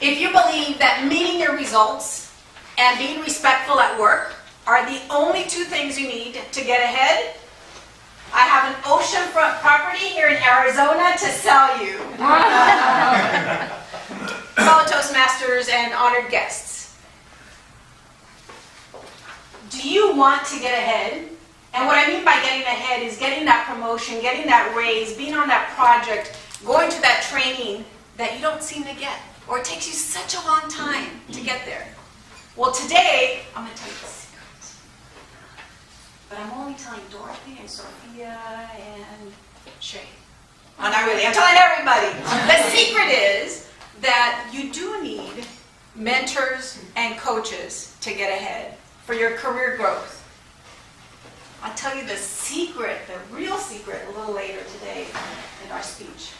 If you believe that meeting your results and being respectful at work are the only two things you need to get ahead, I have an oceanfront property here in Arizona to sell you. Fellow Toastmasters and honored guests. Do you want to get ahead? And what I mean by getting ahead is getting that promotion, getting that raise, being on that project, going to that training that you don't seem to get, or it takes you such a long time to get there. Well, today, I'm going to tell you the secret. But I'm only telling Dorothy and Sophia and Shay. Oh, not really. I'm telling everybody. The secret is that you do need mentors and coaches to get ahead for your career growth. I'll tell you the secret, the real secret, a little later today in our speech.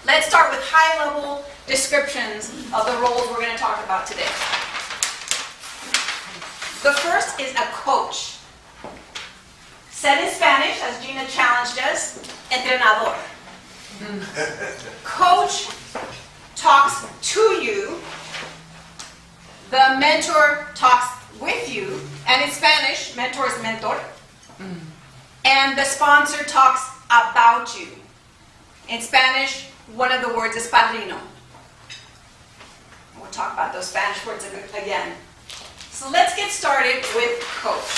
Let's start with high-level descriptions of the roles we're going to talk about today. The first is a coach. Said in Spanish, as Gina challenged us, entrenador. Coach talks to you. The mentor talks with you. And in Spanish, mentor is mentor. And the sponsor talks about you. In Spanish, one of the words is padrino. We'll talk about those Spanish words again. So let's get started with coach.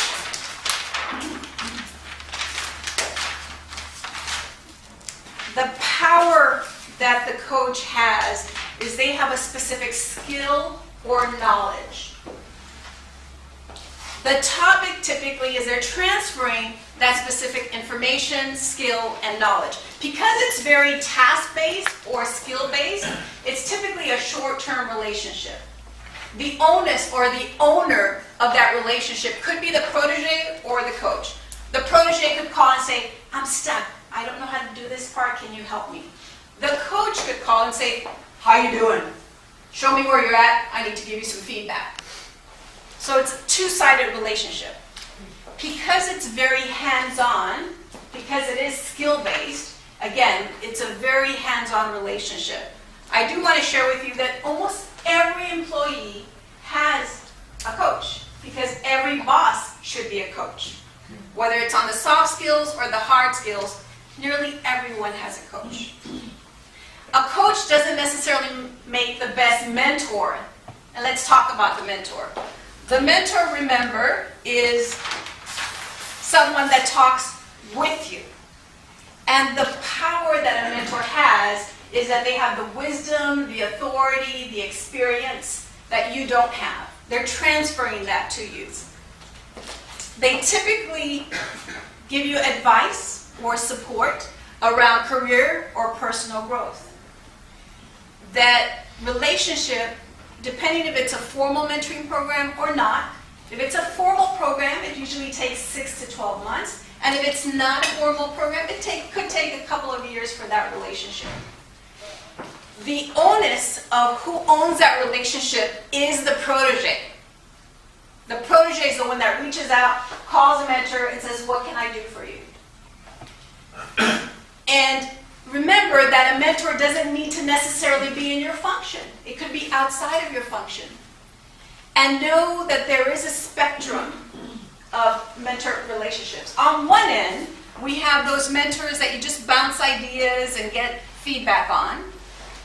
The power that the coach has is they have a specific skill or knowledge. The topic typically is they're transferring that specific information, skill, and knowledge. Because it's very task-based or skill-based, it's typically a short-term relationship. The onus or the owner of that relationship could be the protege or the coach. The protege could call and say, I'm stuck. I don't know how to do this part. Can you help me? The coach could call and say, how you doing? Show me where you're at. I need to give you some feedback. So it's a two-sided relationship. Because it's very hands-on, because it is skill-based, again, it's a very hands-on relationship. I do want to share with you that almost every employee has a coach, because every boss should be a coach. Whether it's on the soft skills or the hard skills, nearly everyone has a coach. A coach doesn't necessarily make the best mentor. And let's talk about the mentor. The mentor, remember, is someone that talks with you. And the power that a mentor has is that they have the wisdom, the authority, the experience that you don't have. They're transferring that to you. They typically give you advice or support around career or personal growth. That relationship, depending if it's a formal mentoring program or not, if it's a formal program, it usually takes 6 to 12 months. And if it's not a formal program, it could take a couple of years for that relationship. The onus of who owns that relationship is the protege. The protege is the one that reaches out, calls a mentor, and says, what can I do for you? And remember that a mentor doesn't need to necessarily be in your function. It could be outside of your function. And know that there is a spectrum of mentor relationships. On one end, we have those mentors that you just bounce ideas and get feedback on.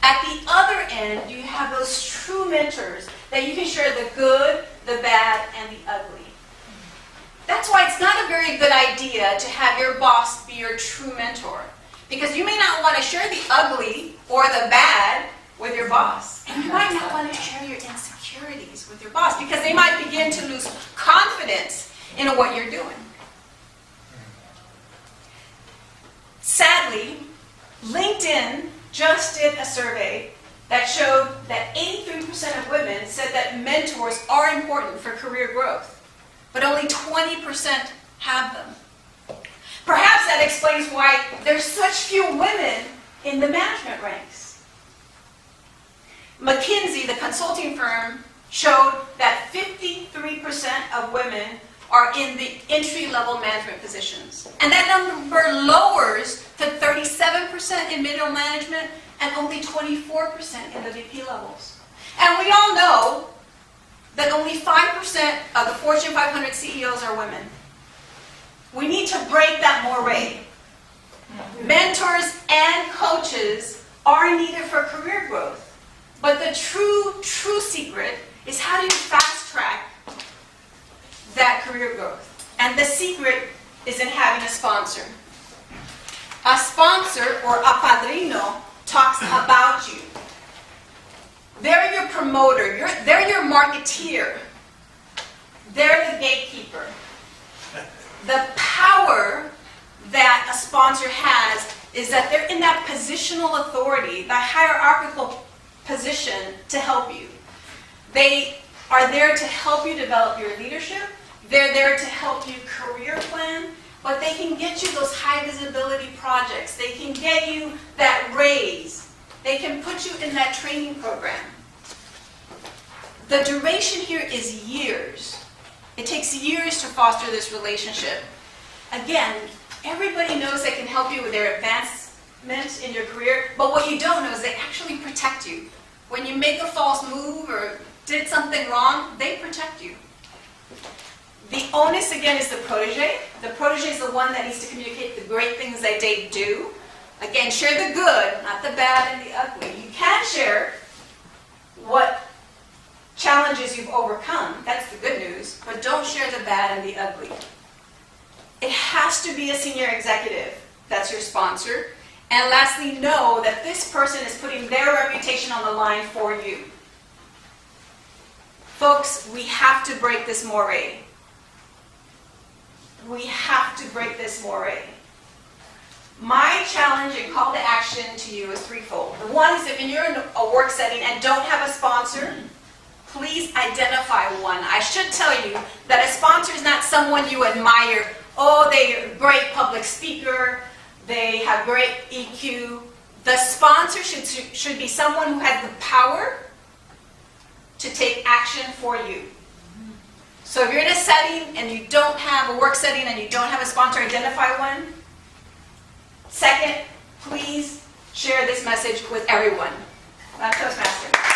At the other end, you have those true mentors that you can share the good, the bad, and the ugly. That's why it's not a very good idea to have your boss be your true mentor. Because you may not want to share the ugly or the bad with your boss. And you might not want to share your insecurities with your boss because they might begin to lose confidence in what you're doing. Sadly, LinkedIn just did a survey that showed that 83% of women said that mentors are important for career growth, but only 20% have them. Perhaps that explains why there's such few women in the management ranks. McKinsey, the consulting firm, showed that 53% of women are in the entry-level management positions. And that number lowers to 37% 25% in middle management and only 24% in the VP levels. And we all know that only 5% of the Fortune 500 CEOs are women. We need to break that moray. Mentors and coaches are needed for career growth. But the true secret is how do you fast track that career growth? And the secret is in having a sponsor. A sponsor, or a padrino, talks about you. They're your promoter, they're your marketeer. They're the gatekeeper. The power that a sponsor has is that they're in that positional authority, the hierarchical position to help you. They are there to help you develop your leadership. They're there to help you career plan, but they can get you those high visibility projects. They can get you that raise. They can put you in that training program. The duration here is years. It takes years to foster this relationship. Again, everybody knows they can help you with their advancement in your career, but what you don't know is they actually protect you. When you make a false move or did something wrong, they protect you. The onus, again, is the protege. The protege is the one that needs to communicate the great things that they do. Again, share the good, not the bad and the ugly. You can share what challenges you've overcome. That's the good news. But don't share the bad and the ugly. It has to be a senior executive. That's your sponsor. And lastly, know that this person is putting their reputation on the line for you. Folks, we have to break this moray. We have to break this moray. My challenge and call to action to you is threefold. The one is if you're in a work setting and don't have a sponsor, please identify one. I should tell you that a sponsor is not someone you admire. Oh, they're a great public speaker. They have great EQ. The sponsor should be someone who has the power to take action for you. So if you're in a setting and you don't have a work setting and you don't have a sponsor, identify one. Second, please share this message with everyone. Toastmaster.